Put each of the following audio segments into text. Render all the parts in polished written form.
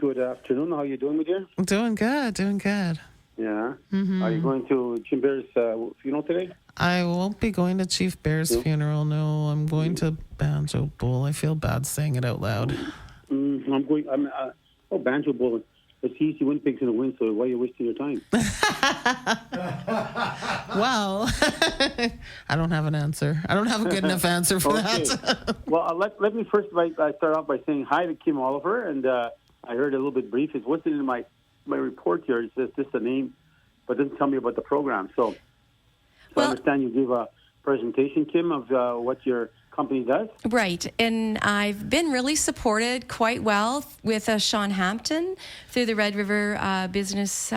good afternoon. How are you doing, my dear? Doing good. Yeah. Mm-hmm. Are you going to Jim Bear's funeral today? I won't be going to Chief Bear's funeral, no. I'm going to Banjo Bowl. I feel bad saying it out loud. I'm going. Banjo Bowl. It's easy. Winnipeg's going to win, so why are you wasting your time? Well, I don't have an answer. I don't have a good enough answer for that. Well, let me first start off by saying hi to Kim Oliver, and I heard a little bit brief. It wasn't in my report here. It says just a name, but it doesn't tell me about the program. So I understand you gave a presentation, Kim, of what your company does. Right, and I've been really supported quite well with Sean Hampton through the Red River business.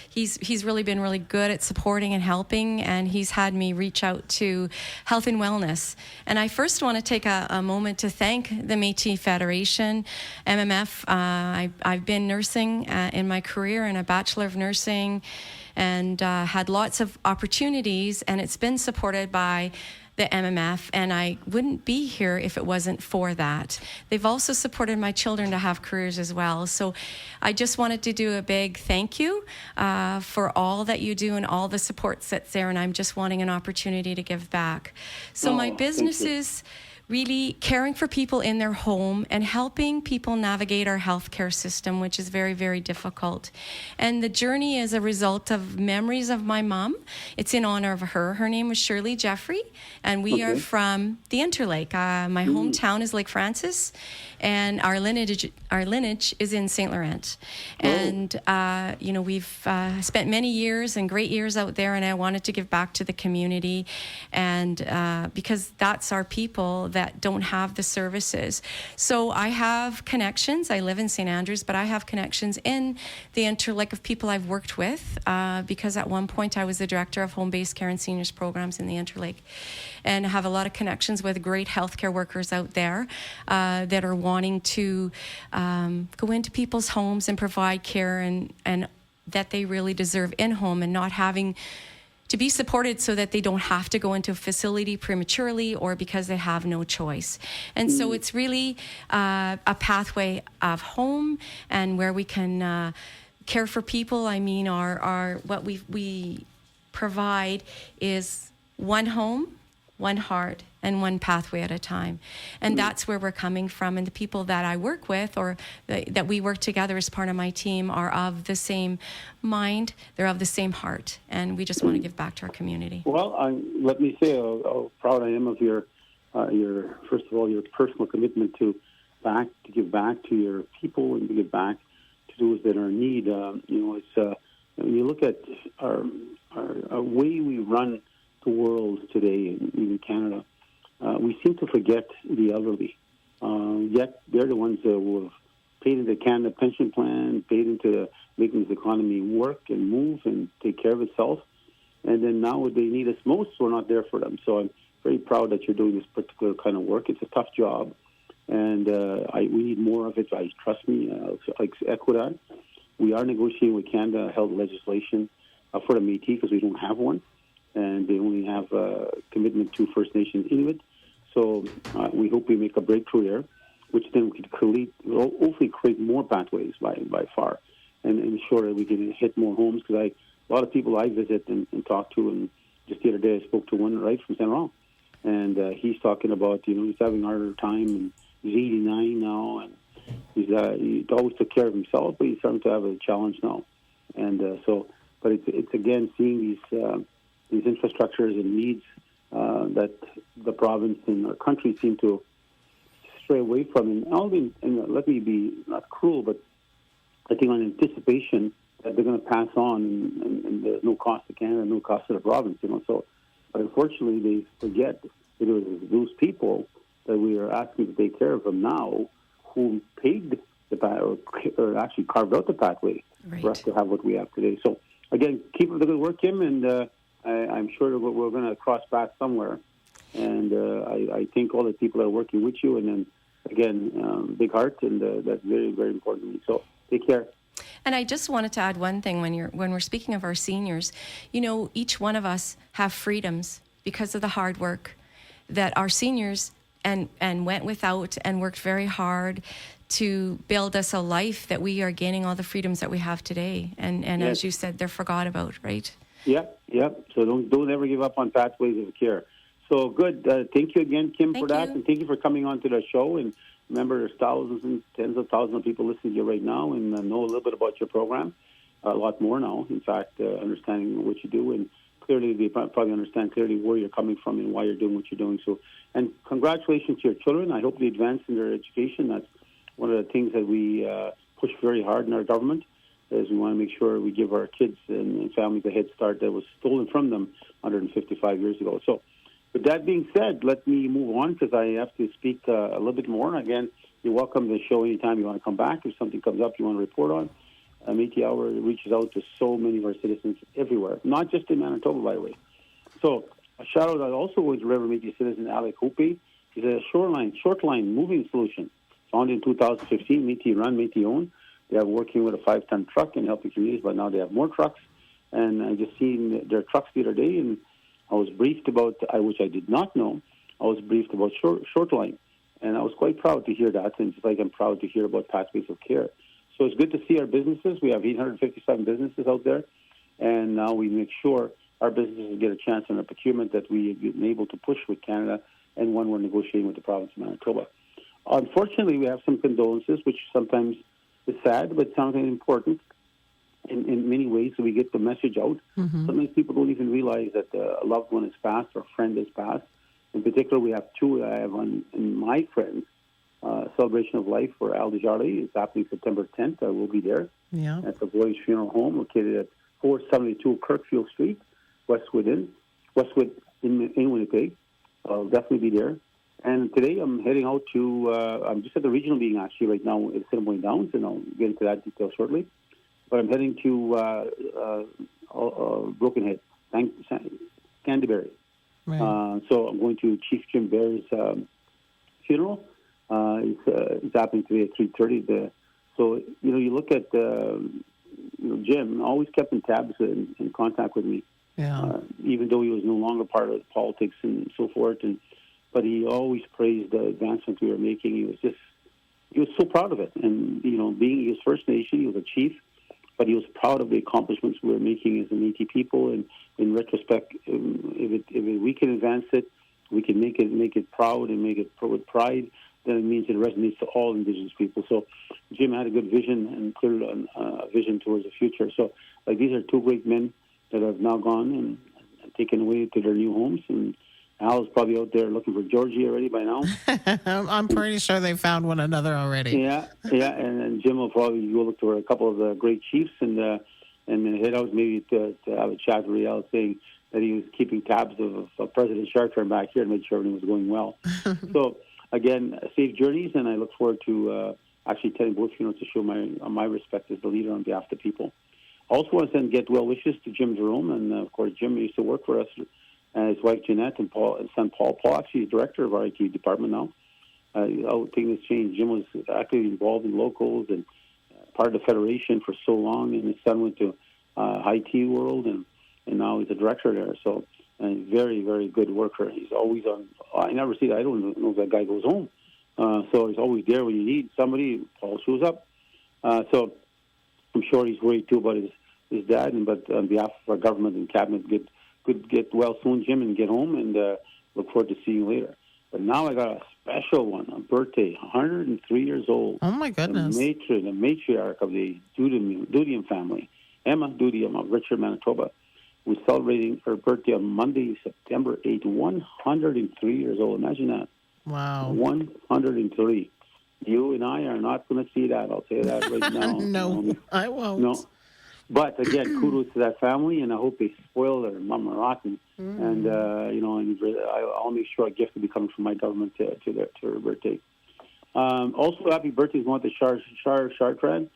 He's really been really good at supporting and helping, and he's had me reach out to health and wellness. And I first want to take a moment to thank the Métis Federation, MMF. I've been nursing in my career and a Bachelor of Nursing, and had lots of opportunities, and it's been supported by the MMF, and I wouldn't be here if it wasn't for that. They've also supported my children to have careers as well. So I just wanted to do a big thank you for all that you do and all the support that's there, and I'm just wanting an opportunity to give back. So my business is really caring for people in their home and helping people navigate our healthcare system, which is very, very difficult. And the journey is a result of memories of my mom. It's in honor of her. Her name was Shirley Jeffrey, and we are from the Interlake. My hometown is Lake Francis, and our lineage is in St. Laurent. And, we've spent many years and great years out there, and I wanted to give back to the community, and because that's our people that don't have the services. So I have connections. I live in St. Andrews, but I have connections in the Interlake of people I've worked with, because at one point I was the director of home-based care and seniors programs in the Interlake, and have a lot of connections with great healthcare workers out there that are wanting to go into people's homes and provide care and that they really deserve in home, and not having to be supported so that they don't have to go into a facility prematurely or because they have no choice. And so it's really a pathway of home, and where we can care for people. I mean, our what we provide is one home, one heart, and one pathway at a time. And that's where we're coming from. And the people that I work with, or that we work together as part of my team, are of the same mind, they're of the same heart, and we just want to give back to our community. Well, let me say how proud I am of your first of all, your personal commitment to give back to your people and to give back to those that are in need. It's when you look at our way we run the world today, in Canada, we seem to forget the elderly. Yet they're the ones who have paid into the Canada pension plan, paid into making this economy work and move and take care of itself. And then now when they need us most, we're not there for them. So I'm very proud that you're doing this particular kind of work. It's a tough job, and we need more of it. Trust me, I echo that. We are negotiating with Canada health legislation for the Métis, because we don't have one, and they only have a commitment to First Nations Inuit. So we hope we make a breakthrough there, which then we could hopefully create more pathways by far, and ensure that we can hit more homes. Because a lot of people I visit and talk to, and just the other day I spoke to one right from Saint Laurent, and he's talking about, he's having a harder time, and he's 89 now, and he always took care of himself, but he's starting to have a challenge now. And but it's again seeing these infrastructures and needs that the province and our country seem to stray away from. And let me be not cruel, but I think on anticipation that they're going to pass on, and there's no cost to Canada, no cost to the province. So, but unfortunately, they forget that it was those people that we are asking to take care of them now, who paid the or actually carved out the pathway for us to have what we have today. So again, keep up the good work, Kim, and I'm sure that we're going to cross paths somewhere. And I thank all the people that are working with you, and then again, big heart, and that's very, very important to me. So take care. And I just wanted to add one thing when we're speaking of our seniors. Each one of us have freedoms because of the hard work that our seniors and went without and worked very hard to build us a life that we are gaining all the freedoms that we have today. And Yes. as you said, they're forgot about, right? Yep. So don't ever give up on pathways of care. So good. Thank you again, Kim, Thank for that, you. and thank you for coming on to the show. And remember, there's thousands and tens of thousands of people listening to you right now and know a little bit about your program. A lot more now, in fact, understanding what you do, and clearly they probably understand clearly where you're coming from and why you're doing what you're doing. So, and congratulations to your children. I hope they advance in their education. That's one of the things that we push very hard in our government, is we want to make sure we give our kids and families a head start that was stolen from them 155 years ago. So, with that being said, let me move on because I have to speak a little bit more. And again, you're welcome to the show anytime you want to come back. If something comes up you want to report on, Métis Hour reaches out to so many of our citizens everywhere, not just in Manitoba, by the way. So a shout out also going to River Métis citizen Alec Hoopy. He's a short line moving solution founded in 2015. Métis run, Métis own. They are working with a 5-ton truck and helping communities, but now they have more trucks. And I just seen their trucks the other day, and I was briefed about, which I did not know, I was briefed about short line. And I was quite proud to hear that, and just like I'm proud to hear about pathways of care. So it's good to see our businesses. We have 857 businesses out there, and now we make sure our businesses get a chance on a procurement that we've been able to push with Canada, and one we're negotiating with the province of Manitoba. Unfortunately, we have some condolences, which sometimes is sad, but sometimes important in many ways, so we get the message out. Mm-hmm. Sometimes people don't even realize that a loved one is passed or a friend is passed. In particular, we have two that I have in my friends. Celebration of Life for Al Desjardins is happening September 10th. I will be there at the Boys Funeral Home located at 472 Kirkfield Street, Westwood in Winnipeg. I'll definitely be there. And today I'm heading out to, I'm just at the regional meeting actually right now at Assiniboine Downs, and I'll get into that detail shortly. But I'm heading to Broken Head, Canterbury. Right. So I'm going to Chief Jim Bear's funeral. It's happening today at 3:30. So you look at Jim always kept in tabs in contact with me, even though he was no longer part of politics and so forth. But he always praised the advancements we were making. He was so proud of it. And being his First Nation, he was a chief, but he was proud of the accomplishments we were making as the Métis people. And in retrospect, if we can advance it, we can make it proud and make it with pride. Then it means it resonates to all Indigenous people. So Jim had a good vision and clear vision towards the future. So these are two great men that have now gone and taken away to their new homes. And Al's probably out there looking for Georgie already by now. I'm pretty sure they found one another already. Yeah. And Jim will probably go look for a couple of the great chiefs and then head out maybe to have a chat with Riel saying that he was keeping tabs of President Chartrand back here and make sure everything was going well. So, again, safe journeys, and I look forward to actually attending both funerals to show my respect as the leader on behalf of the people. I also want to send get well wishes to Jim Jerome, and of course, Jim used to work for us, his wife Jeanette, and son Paul. Paul actually is director of our IT department now. Things has changed. Jim was actively involved in locals and part of the federation for so long, and his son went to IT world, and now he's a director there. So. And very, very good worker. He's always on. I never see that. I don't know if that guy goes home. So he's always there when you need somebody. Paul shows up. So I'm sure he's worried too about his dad. But on behalf of our government and cabinet, get well soon, Jim, and get home. And look forward to seeing you later. But now I got a special one, a birthday, 103 years old. Oh my goodness! The matriarch of the Dudium family, Emma Dudium of Richard, Manitoba. We're celebrating her birthday on Monday, September 8th, 103 years old. Imagine that. Wow. 103. You and I are not going to see that. I'll say that right now. No, I won't. No. But, again, kudos to that family, and I hope they spoil their mama rotten. And, I'll make sure a gift will be coming from my government to her birthday. Also, happy birthday is going to Chartrand.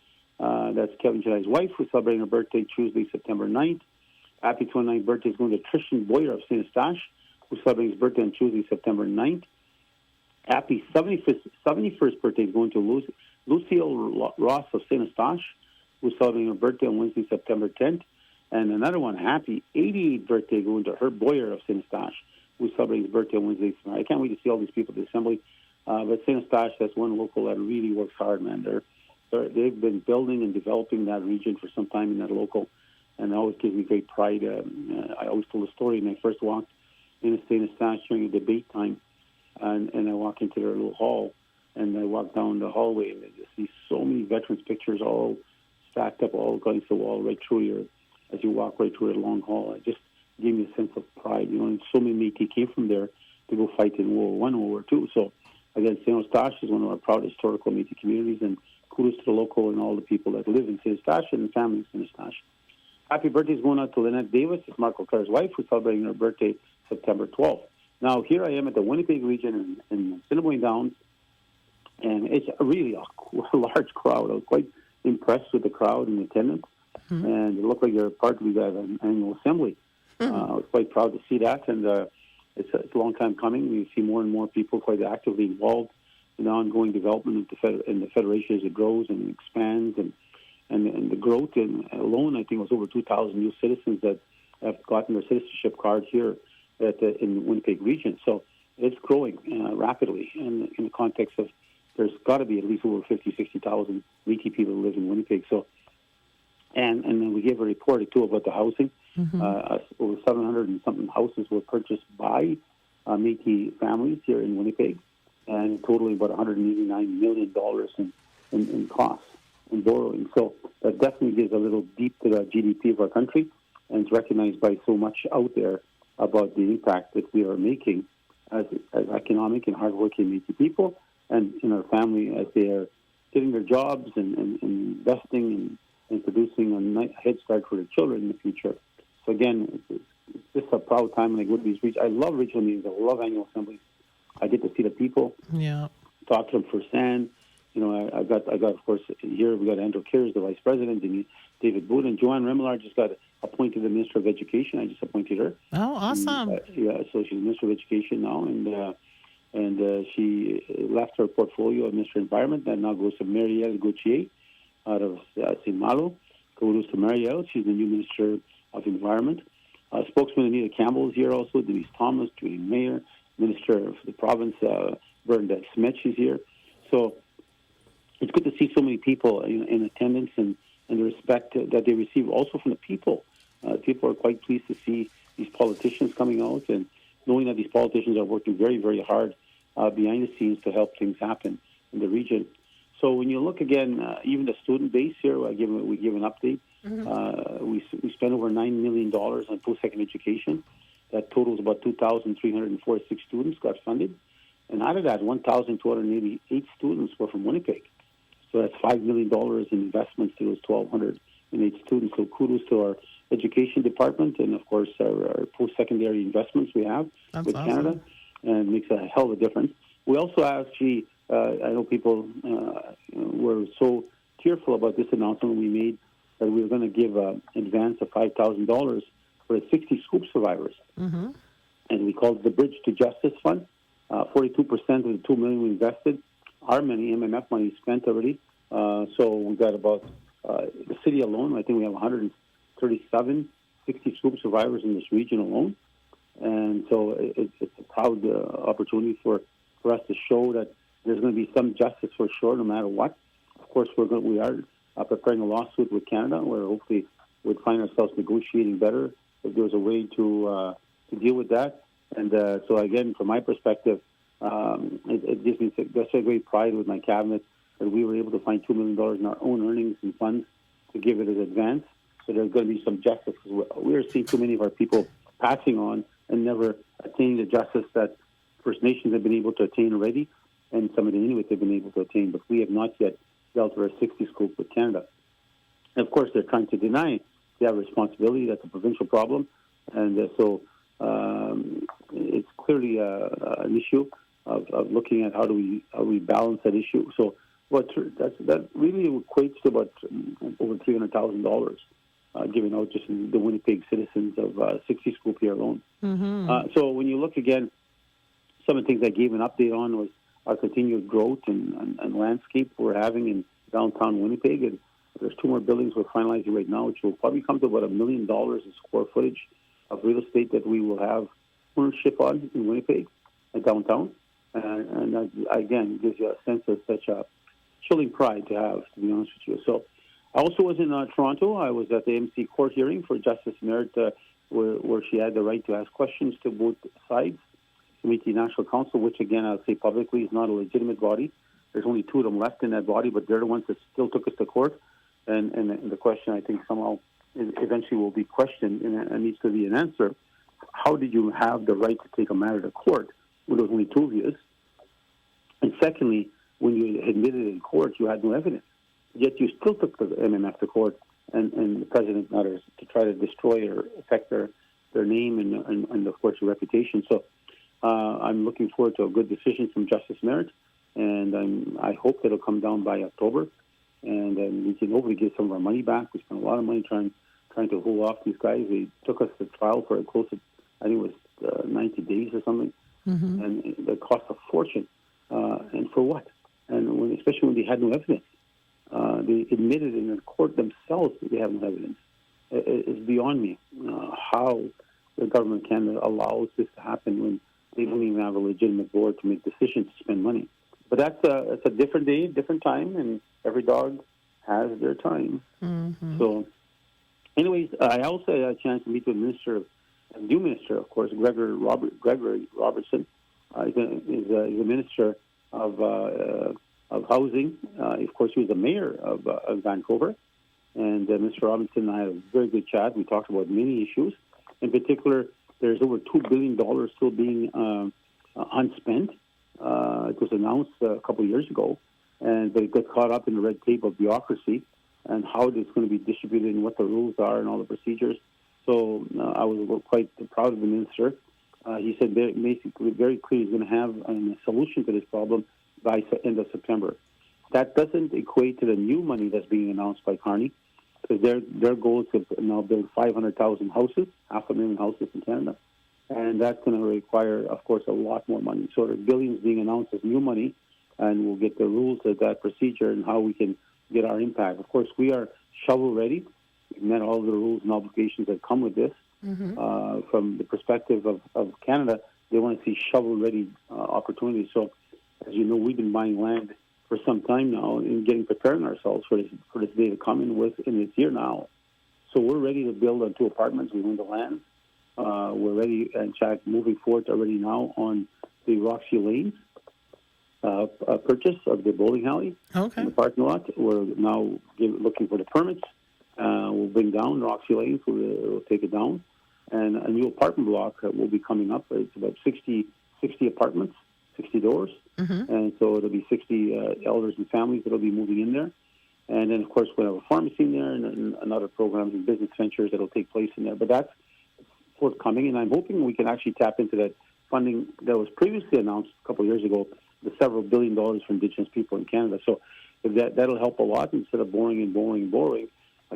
That's Kevin Janai's wife, who's celebrating her birthday Tuesday, September 9th. Happy 29th birthday is going to Tristan Boyer of St. Eustache, who's celebrating his birthday on Tuesday, September 9th. Happy 71st birthday is going to Lucille Ross of St. Eustache, who's celebrating her birthday on Wednesday, September 10th. And another one, happy 88th birthday going to Herb Boyer of St. Eustache, who's celebrating his birthday on Wednesday. I can't wait to see all these people at the assembly. But St. Eustache, that's one local that really works hard, man. They've been building and developing that region for some time in that local, and it always gives me great pride. I always told a story when I first walked in St. Eustache during a debate time, and I walk into their little hall, and I walk down the hallway, and I just see so many veterans' pictures all stacked up, all against the wall, right through as you walk right through the long hall. It just gave me a sense of pride. And so many Métis came from there to go fight in World War I, World War II. So, again, St. Eustache is one of our proud historical Métis communities, and kudos to the local and all the people that live in St. Eustache and the family of St. Eustache. Happy birthday is going out to Lynette Davis. It's Mark O'Clair's wife, who's celebrating her birthday September 12th. Now, here I am at the Winnipeg region in Assiniboine Downs, and it's really a large crowd. I was quite impressed with the crowd and attendance, and it looked like they're part of an annual assembly. I was quite proud to see that, and it's a long time coming. We see more and more people quite actively involved in the ongoing development of the Federation as it grows and expands, and the growth alone, I think it was over 2,000 new citizens that have gotten their citizenship card here in the Winnipeg region. So it's growing rapidly, and in the context of there's got to be at least over 60,000 Métis people who live in Winnipeg. So, and then we gave a report too about the housing. Over 700 and something houses were purchased by Métis families here in Winnipeg, and totaling about $189 million in costs and borrowing. So that definitely gives a little deep to the GDP of our country, and it's recognized by so much out there about the impact that we are making as economic and hardworking Métis people, and in our family as they are getting their jobs and investing and producing a nice head start for their children in the future. So again, it's just a proud time when I go to these regions. I love regional meetings. I love annual assemblies. I get to see the people, talk to them firsthand. I got of course here we got Andrew Kears, the vice president, and David Boone, and Joanne Remillard just got appointed the Minister of Education. I just appointed her. Oh, awesome! So she's Minister of Education now, and she left her portfolio of Minister of Environment and now goes to Marielle Gauthier out of St. Malo. Goes to Marielle. She's the new Minister of Environment. Spokesman Anita Campbell is here also. Denise Thomas, Julie Mayer, Minister of the province, Bernadette Smith, she's here. So it's good to see so many people in attendance and the respect that they receive also from the people. People are quite pleased to see these politicians coming out and knowing that these politicians are working very, very hard behind the scenes to help things happen in the region. So when you look again, even the student base here, we give an update. We spent over $9 million on post-secondary education. That totals about 2,346 students got funded. And out of that, 1,288 students were from Winnipeg. So that's $5 million in investments to those 1,208 students. So kudos to our education department and, of course, our post-secondary investments we have with Canada, and makes a hell of a difference. We also actually, I know people were so tearful about this announcement we made that we were going to give an advance of $5,000 for the 60 scoop survivors. And we called it the Bridge to Justice Fund. 42% of the $2 million we invested, our money, MMF money, spent already. So we got about, the city alone, I think we have 137 60 scoop survivors in this region alone. And so it's a proud opportunity for us to show that there's going to be some justice for sure, no matter what. Of course, we are preparing a lawsuit with Canada, where hopefully we'd find ourselves negotiating better if there's a way to deal with that. And so again, from my perspective, it gives me just a great pride with my cabinet that we were able to find $2 million in our own earnings and funds to give it an advance. So there's going to be some justice, because we are seeing too many of our people passing on and never attaining the justice that First Nations have been able to attain already, and some of the Inuit have been able to attain, but we have not yet dealt with our 60 scope with Canada. And of course, they're trying to deny they have responsibility. That's a provincial problem, and so it's clearly an issue of looking at how do we balance that issue. So that really equates to about over $300,000 given out just in the Winnipeg citizens of 60 scoop here alone. So when you look again, some of the things I gave an update on was our continued growth and landscape we're having in downtown Winnipeg. And there's 2 more buildings we're finalizing right now, which will probably come to about $1 million in square footage of real estate that we will have ownership on in Winnipeg, downtown. And that, again, gives you a sense of such a chilling pride to have, to be honest with you. So I also was in Toronto. I was at the MC court hearing for Justice Merritt, where she had the right to ask questions to both sides. The Métis National Council, which, again, I'll say publicly, is not a legitimate body. There's only two of them left in that body, but they're the ones that still took us to court. And the question, I think, somehow eventually will be questioned and needs to be an answer. How did you have the right to take a matter to court when there was only two of you? And secondly, when you admitted in court, you had no evidence. Yet you still took the MMF to court and the president and others to try to destroy or affect their name and, of course, their reputation. So I'm looking forward to a good decision from Justice Merritt, and I hope that it'll come down by October, and we can hopefully get some of our money back. We spent a lot of money trying to hold off these guys. They took us to trial for close to, I think it was 90 days or something, and it cost a fortune. And for what? And especially when they had no evidence. They admitted in the court themselves that they have no evidence. It's beyond me how the government of Canada allows this to happen when they don't even have a legitimate board to make decisions to spend money. But it's a different day, different time, and every dog has their time. So, anyways, I also had a chance to meet with a new minister, of course, Gregory Robertson. He's a minister of housing. Of course, he was the mayor of Vancouver. And Mr. Robinson and I had a very good chat. We talked about many issues. In particular, there's over $2 billion still being unspent. It was announced a couple of years ago, and they got caught up in the red tape of bureaucracy and how it's going to be distributed and what the rules are and all the procedures. So I was quite proud of the minister. He said basically very clear he's going to have a solution to this problem by the end of September. That doesn't equate to the new money that's being announced by Carney, because their goal is to now build 500,000 houses, 500,000 houses in Canada, and that's going to require, of course, a lot more money. So there's billions being announced as new money, and we'll get the rules of that procedure and how we can get our impact. Of course, we are shovel-ready. We've met all the rules and obligations that come with this. From the perspective of Canada, they want to see shovel-ready opportunities. So, as you know, we've been buying land for some time now and preparing ourselves for this day to come in this year now. So we're ready to build on 2 apartments. We own the land. We're ready, in fact, moving forward already now on the Roxy Lanes purchase of the bowling alley in the parking lot. We're now looking for the permits. We'll bring down Roxy Lanes. We'll take it down. And a new apartment block will be coming up. It's about 60 apartments, 60 doors. And so it'll be 60 elders and families that will be moving in there. And then, of course, we'll have a pharmacy in there and other programs and business ventures that will take place in there. But that's forthcoming, and I'm hoping we can actually tap into that funding that was previously announced a couple of years ago, the several $1 billion for Indigenous people in Canada. So if that'll help a lot. Instead of borrowing,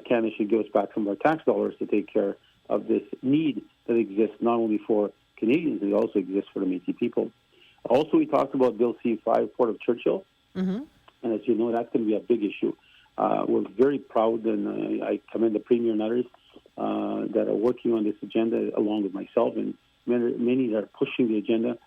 Canada should give us back some of our tax dollars to take care of this need that exists not only for Canadians, it also exists for the Métis people. Also, we talked about Bill C-5, Port of Churchill, and as you know, that's going to be a big issue. We're very proud, and I commend the Premier and others that are working on this agenda along with myself, and many that are pushing the agenda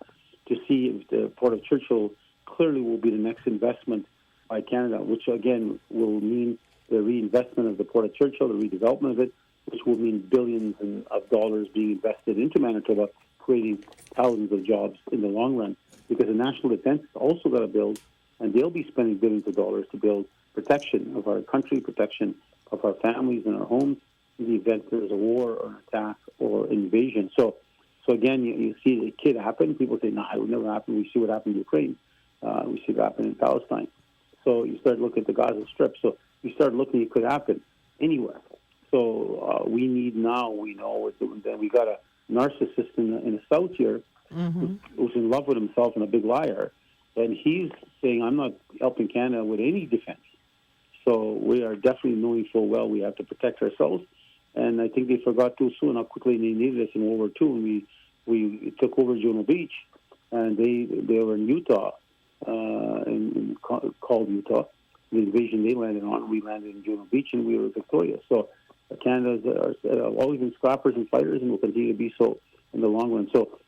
to see if the Port of Churchill clearly will be the next investment by Canada, which again will mean the reinvestment of the Port of Churchill, the redevelopment of it, which will mean billions of dollars being invested into Manitoba, creating thousands of jobs in the long run. Because the national defense is also got to build, and they'll be spending billions of dollars to build protection of our country, protection of our families and our homes in the event there's a war or an attack or invasion. So again, you see the kid happen. People say, no, it would never happen. We see what happened in Ukraine. We see what happened in Palestine. So you start looking at the Gaza Strip. So you start looking, it could happen anywhere. So we need now, we know, that we got a narcissist in the South here who's in love with himself and a big liar. And he's saying, I'm not helping Canada with any defense. So we are definitely knowing full well we have to protect ourselves. And I think they forgot too soon how quickly they needed us in World War II. And we took over Juno Beach, and they were in Utah, called Utah. The invasion they landed on, we landed in Juno Beach, and we were victorious. So Canada has always been scrappers and fighters, and will continue to be so in the long run. So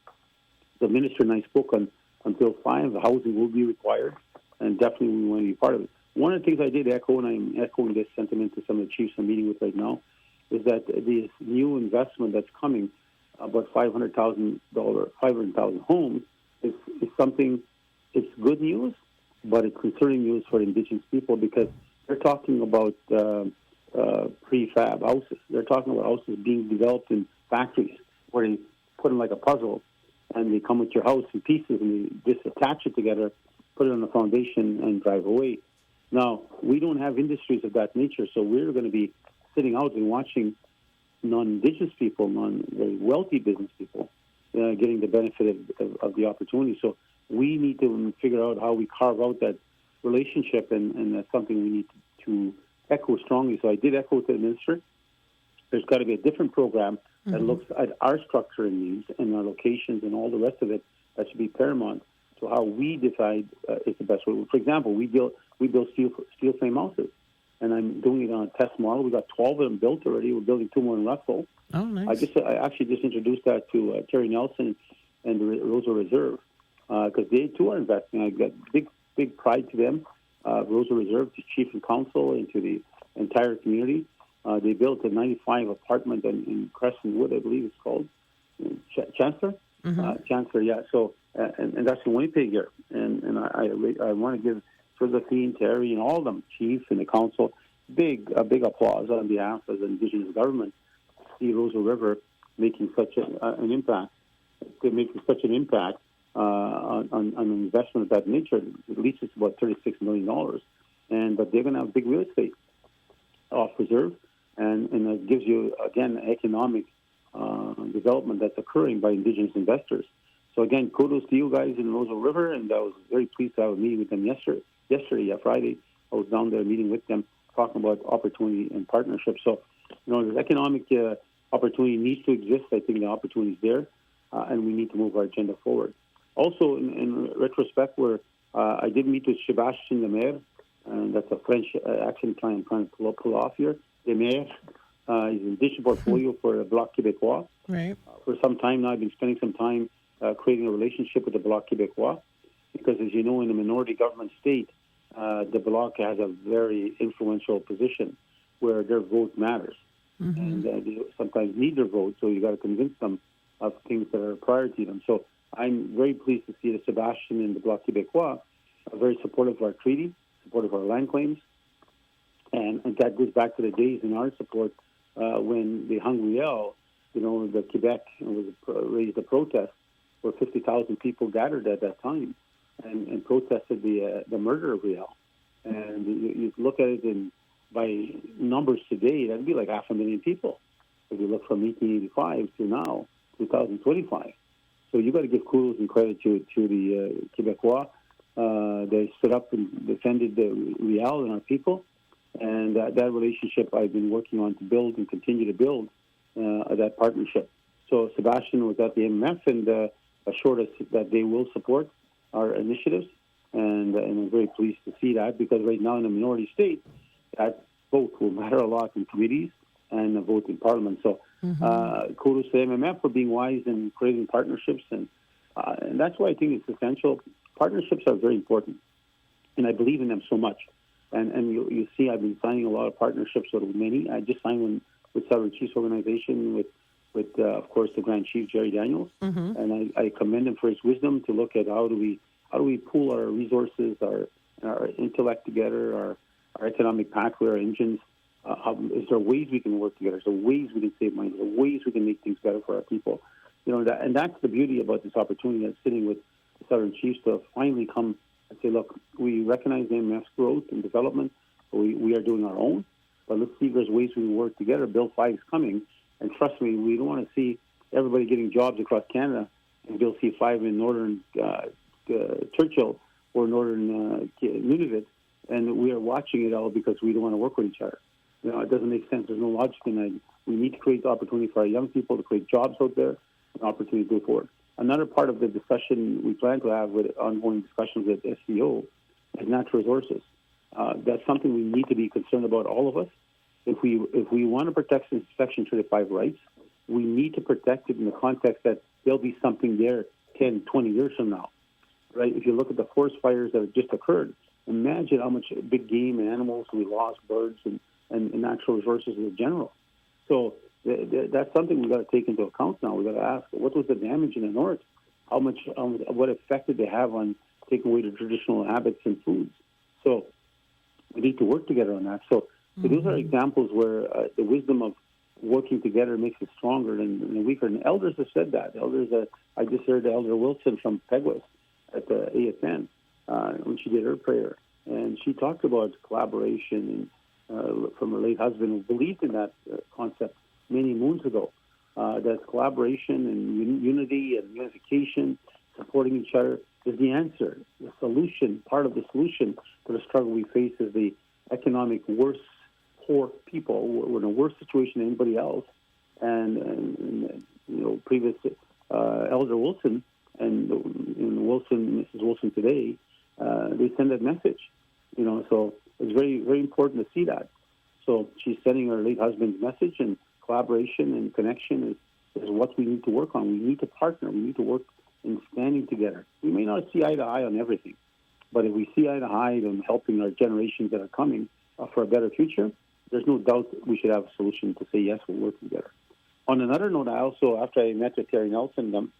the minister and I spoke on until 5, the housing will be required, and definitely we want to be part of it. One of the things I did echo, and I'm echoing this sentiment to some of the chiefs I'm meeting with right now, is that this new investment that's coming, about $500,000 homes, is something. It's good news, but it's concerning news for Indigenous people because they're talking about prefab houses. They're talking about houses being developed in factories where they put them like a puzzle, and they come with your house in pieces, and they just attach it together, put it on the foundation, and drive away. Now, we don't have industries of that nature, so we're going to be sitting out and watching non-Indigenous people, non-very wealthy business people getting the benefit of the opportunity. So we need to figure out how we carve out that relationship, and that's something we need to echo strongly. So I did echo to the minister. There's got to be a different program that looks at our structure and needs and our locations and all the rest of it. That should be paramount to how we decide is the best way. For example, we build steel frame houses, and I'm doing it on a test model. We got 12 of them built already. We're building 2 more in Russell. Oh, nice. I actually just introduced that to Terry Nelson and the Rosa Reserve because they too are investing. I got big pride to them. Rosa Reserve, to chief and council, and to the entire community. They built a 95 apartment in Crescent Wood, I believe it's called. Chancellor? Chancellor, yeah. So, and that's in Winnipeg here. And I want to give Josephine, Terry, and all of them, chief and the council, a big applause on behalf of the Indigenous government to see Rosa River making such an impact. Making such an impact on an investment of that nature. At least it's about $36 million. But they're going to have big real estate off reserve, and it gives you, again, economic development that's occurring by Indigenous investors. So, again, kudos to you guys in Rosa River, and I was very pleased to have a meeting with them yesterday, Friday. I was down there meeting with them, talking about opportunity and partnership. So, there's economic opportunity needs to exist. I think the opportunity is there, and we need to move our agenda forward. Also, in retrospect, where I did meet with Sébastien Lemaire, and that's a French accent trying to pull off here. Lemaire is in digital portfolio for the Bloc Québécois. Right. For some time now, I've been spending some time creating a relationship with the Bloc Québécois because, as you know, in a minority government state, the Bloc has a very influential position where their vote matters. And they sometimes need their vote, so you got to convince them of things that are a priority to them. So I'm very pleased to see that Sébastien and the Bloc Québécois are very supportive of our treaty, supportive of our land claims, and that goes back to the days in our support when the Hungriel, the Quebec raised a protest where 50,000 people gathered at that time and protested the murder of Riel. And you look at it by numbers today, that'd be like 500,000 people if you look from 1885 to now, 2025. So you got to give kudos and credit to the Québécois. They stood up and defended the Riel and our people, and that relationship I've been working on to build and continue to build that partnership. So Sébastien was at the MMF and assured us that they will support our initiatives, and I'm very pleased to see that because right now in a minority state, that vote will matter a lot in committees and a vote in Parliament. So kudos to MMF for being wise and creating partnerships, and that's why I think it's essential. Partnerships are very important, and I believe in them so much. And you see, I've been signing a lot of partnerships with many. I just signed one with Sovereign Chiefs Organization with of course, the Grand Chief Jerry Daniels, and I commend him for his wisdom to look at how do we pool our resources, our intellect together, our economic pathway, our engines. Is there ways we can work together? Is there ways we can save money? Is there ways we can make things better for our people? And that's the beauty about this opportunity that's sitting with the Southern Chiefs to finally come and say, look, we recognize MMF's growth and development. We are doing our own, but let's see if there's ways we can work together. Bill 5 is coming, and trust me, we don't want to see everybody getting jobs across Canada and Bill C5 in northern Churchill or northern Nunavut, and we are watching it all because we don't want to work with each other. It doesn't make sense. There's no logic in that. We need to create the opportunity for our young people to create jobs out there, and opportunity to go forward. Another part of the discussion we plan to have with ongoing discussions with SCO is natural resources. That's something we need to be concerned about, all of us. If we want to protect Section 35 rights, we need to protect it in the context that there'll be something there 10, 20 years from now. right? If you look at the forest fires that have just occurred, imagine how much big game and animals we lost, birds and natural resources in general. So that's something we've got to take into account now. We've got to ask, what was the damage in the north? How much, what effect did they have on taking away the traditional habits and foods? So we need to work together on that. So those are examples where the wisdom of working together makes it stronger than weaker. And elders have said that. I just heard Elder Wilson from Pegwas at the ASN when she did her prayer. And she talked about collaboration and from her late husband who believed in that concept many moons ago. That collaboration and unity and unification, supporting each other is the answer. The solution, part of the solution to the struggle we face is the economic worst poor people. We're in a worse situation than anybody else. And previous Elder Wilson and Mrs. Wilson today, they send that message. So it's very, very important to see that. So she's sending her late husband's message, and collaboration and connection is what we need to work on. We need to partner. We need to work in standing together. We may not see eye to eye on everything, but if we see eye to eye on helping our generations that are coming for a better future, there's no doubt that we should have a solution to say, yes, we'll work together. On another note, after I met with Terry Nelson,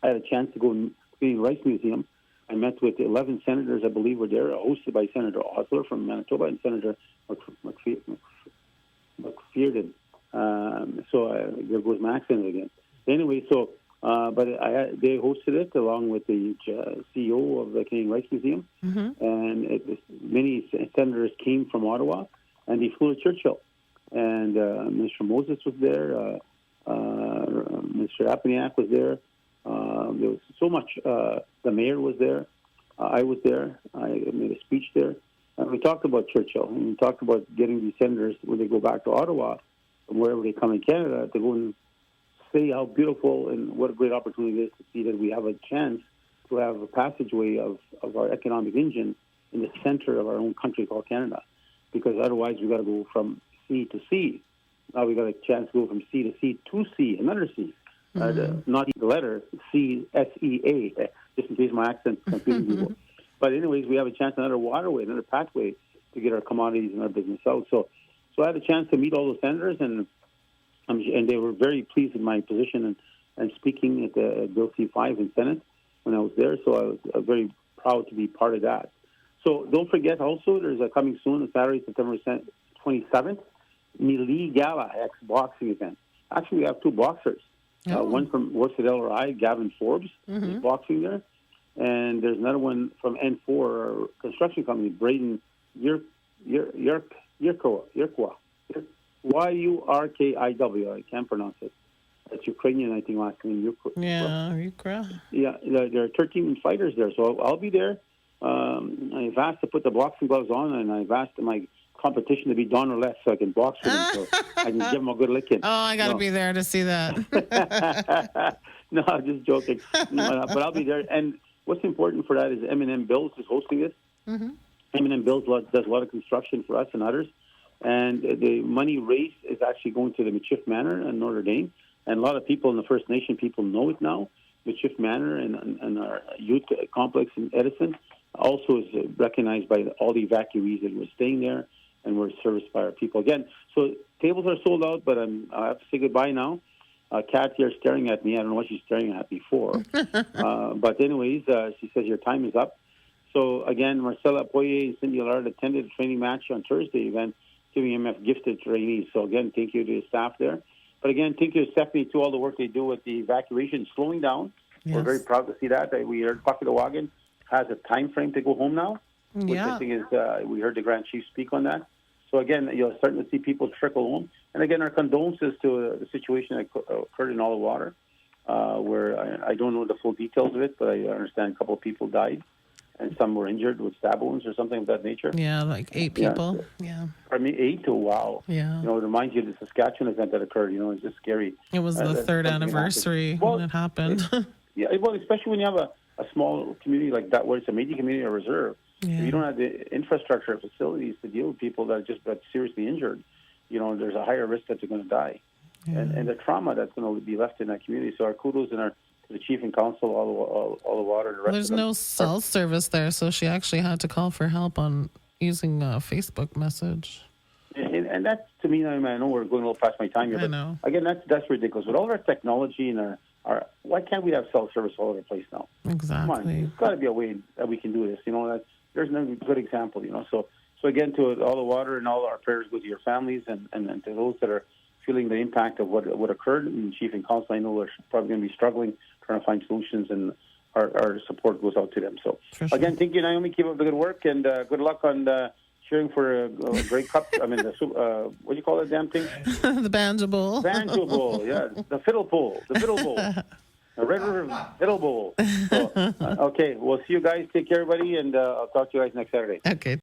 I had a chance to go to the Rice Museum. I met with 11 senators, I believe, were there, hosted by Senator Osler from Manitoba and Senator McPherson. There goes my accent again. Anyway, they hosted it along with the CEO of the Canadian Rice Museum, and many senators came from Ottawa, and they flew to Churchill. And Mr. Moses was there, Mr. Apaniak was there. There was so much. The mayor was there. I was there. I made a speech there. And we talked about Churchill, and we talked about getting these senators, when they go back to Ottawa, from wherever they come in Canada, to go and say how beautiful and what a great opportunity it is to see that we have a chance to have a passageway of our economic engine in the center of our own country called Canada. Because otherwise we've got to go from sea to sea. Now we've got a chance to go from sea to sea to sea, another sea. Not the letter C, S-E-A, just in case my accent's confusing people. But anyways, we have a chance, another waterway, another pathway to get our commodities and our business out. So I had a chance to meet all those senators, and they were very pleased with my position and speaking at the Bill C-5 in Senate when I was there. So I was very proud to be part of that. So don't forget also, there's a coming soon, on Saturday, September 27th, Melee Gala boxing event. Actually, we have two boxers. One from works at LRI, Gavin Forbes, is boxing there. And there's another one from N4, our construction company, Braden Yurkwa. Y-U-R-K-I-W. I can't pronounce it. That's Ukrainian, I think, last name. Yurkwa. Yeah, there are 13 fighters there, so I'll be there. I've asked to put the boxing gloves on, and I've asked my competition to be Don or less so I can box with him, so I can give him a good licking. Oh, I got to be there to see that. No, I'm just joking. But I'll be there. And what's important for that is M&M Bills is hosting it. M&M Bills does a lot of construction for us and others. And the money raised is actually going to the Michif Manor in Notre Dame. And a lot of people in the First Nation people know it now. Michif Manor and our youth complex in Edison also is recognized by all the evacuees that were staying there, and we're serviced by our people. Again, so tables are sold out, but I have to say goodbye now. Kat here is staring at me. I don't know what she's staring at before. But anyways, she says your time is up. So again, Marcella Poirier and Cindy Allard attended a training match on Thursday event, giving MF gifted trainees. So again, thank you to the staff there. But again, thank you to Stephanie, to all the work they do with the evacuation slowing down. Yes. We're very proud to see that. We heard Pakidawagan has a time frame to go home now, which I think is, we heard the Grand Chief speak on that. So again, you're starting to see people trickle home. And again, our condolences to the situation that occurred in All the Water, where I don't know the full details of it, but I understand a couple of people died and some were injured with stab wounds or something of that nature. Yeah, like 8 people. Yeah. Pardon me, 8? Oh, wow. Yeah. It reminds you of the Saskatchewan event that occurred. It's just scary. It was the third anniversary when it happened. Especially when you have a small community like that, where it's a Métis community or reserve. Yeah. If you don't have the infrastructure or facilities to deal with people that just got seriously injured, there's a higher risk that they're going to die. Yeah. And the trauma that's going to be left in that community. So our kudos and our the chief and council, all the water. The rest There's of them. no cell service there, so she actually had to call for help on using a Facebook message. And that's, to me, I know we're going a little past my time here, I but know. again, that's ridiculous. With all our technology and our why can't we have cell service all over the place now? Come on, Exactly. there's got to be a way that we can do this. There's no good example. So again, to all the water and all our prayers go to your families and to those that are feeling the impact of what occurred. And Chief and Council, I know they're probably going to be struggling, trying to find solutions, and our support goes out to them. So For sure. again, thank you, Naomi. Keep up the good work, and good luck on cheering for a great cup. I mean, what do you call that damn thing? The Banjo Bowl. Banjo Bowl, yeah. The Fiddle Bowl. The Fiddle Bowl. The Red River Fiddle Bowl. So, okay, we'll see you guys. Take care, everybody, and I'll talk to you guys next Saturday. Okay.